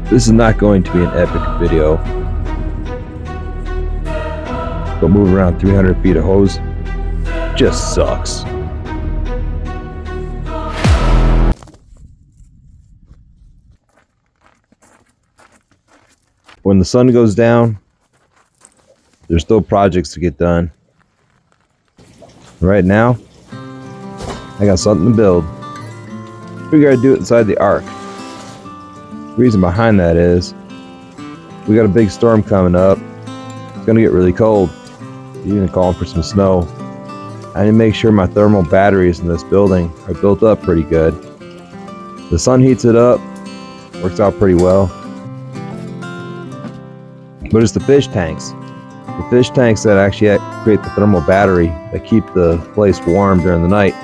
This is not going to be an epic video, but moving around 300 feet of hose just sucks. When the sun goes down, there's still projects to get done. Right now, I got something to build. Figure I'd do it inside the ark. The reason behind that is we got a big storm coming up. It's gonna get really cold. Even calling for some snow. I need to make sure my thermal batteries in this building are built up pretty good. The sun heats it up, works out pretty well. But it's the fish tanks. The fish tanks that actually create the thermal battery that keep the place warm during the night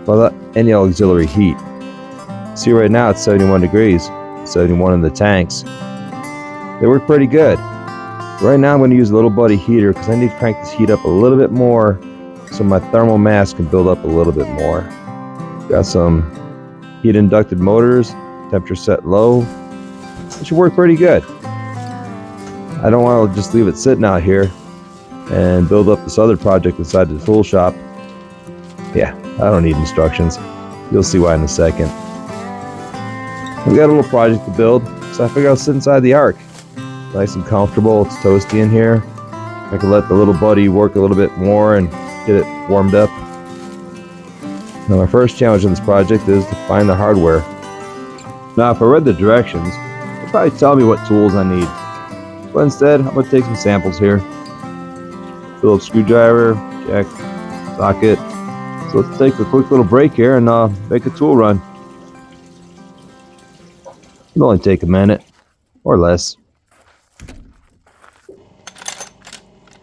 without any auxiliary heat. See, right now it's 71 degrees, 71 in the tanks. They work pretty good. Right now I'm going to use a little buddy heater because I need to crank this heat up a little bit more so my thermal mass can build up a little bit more. Got some heat inducted motors, temperature set low. It should work pretty good. I don't want to just leave it sitting out here and build up this other project inside the tool shop. Yeah, I don't need instructions. You'll see why in a second. We got a little project to build, so I figured I'll sit inside the ark. Nice and comfortable, it's toasty in here. I can let the little buddy work a little bit more and get it warmed up. Now my first challenge in this project is to find the hardware. Now if I read the directions, it'll probably tell me what tools I need. But instead, I'm going to take some samples here. Phillips screwdriver, jack, socket. So let's take a quick little break here and make a tool run. It'll only take a minute or less.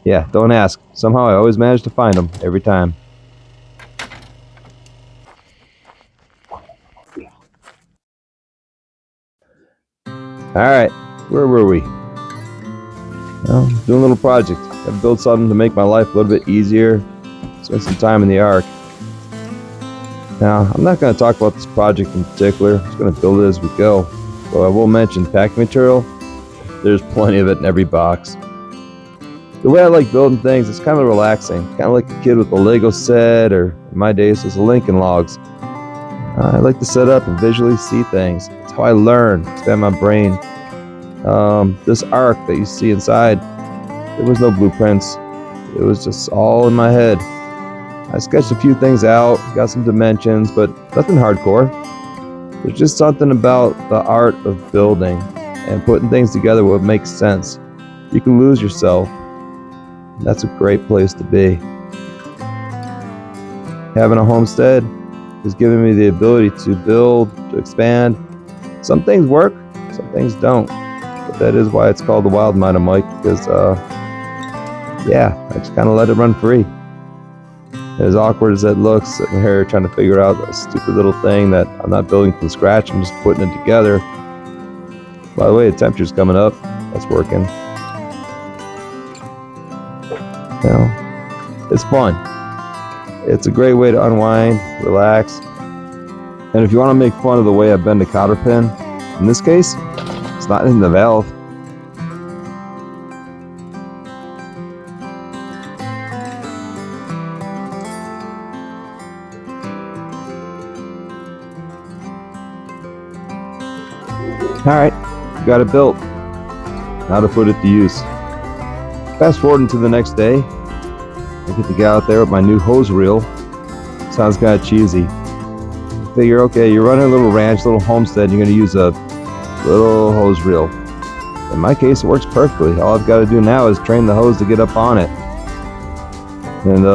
Yeah, don't ask. Somehow I always manage to find them every time. Alright, where were we? Well, doing a little project. Got to build something to make my life a little bit easier. Spend some time in the ark. Now, I'm not going to talk about this project in particular. I'm just going to build it as we go. So I will mention packing material. There's plenty of it in every box. The way I like building things, it's kind of relaxing. Kind of like a kid with a Lego set, or in my days, it was a Lincoln Logs. I like to set up and visually see things. It's how I learn, expand my brain. This ark that you see inside, there was no blueprints. It was just all in my head. I sketched a few things out, got some dimensions, but nothing hardcore. There's just something about the art of building and putting things together what makes sense. You can lose yourself. That's a great place to be. Having a homestead has given me the ability to build, to expand. Some things work, some things don't. But that is why it's called the Wild Mind of Mike, because yeah, I just kind of let it run free. As awkward as that looks, sitting here trying to figure out a stupid little thing that I'm not building from scratch, I'm just putting it together. By the way, the temperature's coming up. That's working. You know, it's fun. It's a great way to unwind, relax. And if you want to make fun of the way I bend a cotter pin, in this case, it's not in the valve. Alright, got it built. Now to put it to use. Fast forward into the next day, I get to get out there with my new hose reel. Sounds kind of cheesy. Figure, okay, you're running a little ranch, little homestead, you're going to use a little hose reel. In my case, it works perfectly. All I've got to do now is train the hose to get up on it. And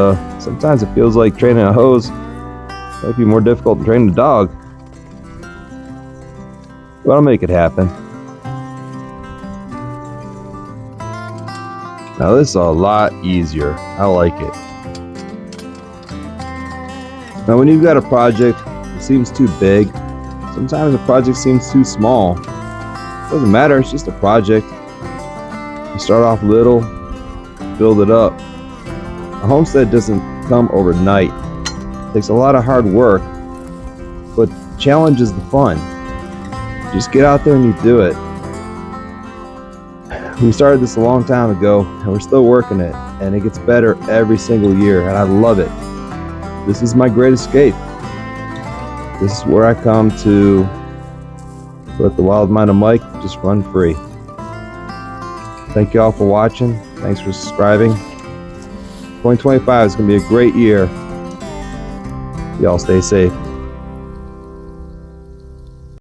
sometimes it feels like training a hose might be more difficult than training a dog. But I'll make it happen. Now this is a lot easier. I like it. Now when you've got a project that seems too big, sometimes a project seems too small. It doesn't matter, it's just a project. You start off little, build it up. A homestead doesn't come overnight. It takes a lot of hard work, but challenge is the fun. Just get out there and you do it. We started this a long time ago, and we're still working it, and it gets better every single year, and I love it. This is my great escape. This is where I come to let the wild mind of Mike just run free. Thank you all for watching. Thanks for subscribing. 2025 is going to be a great year. Y'all stay safe.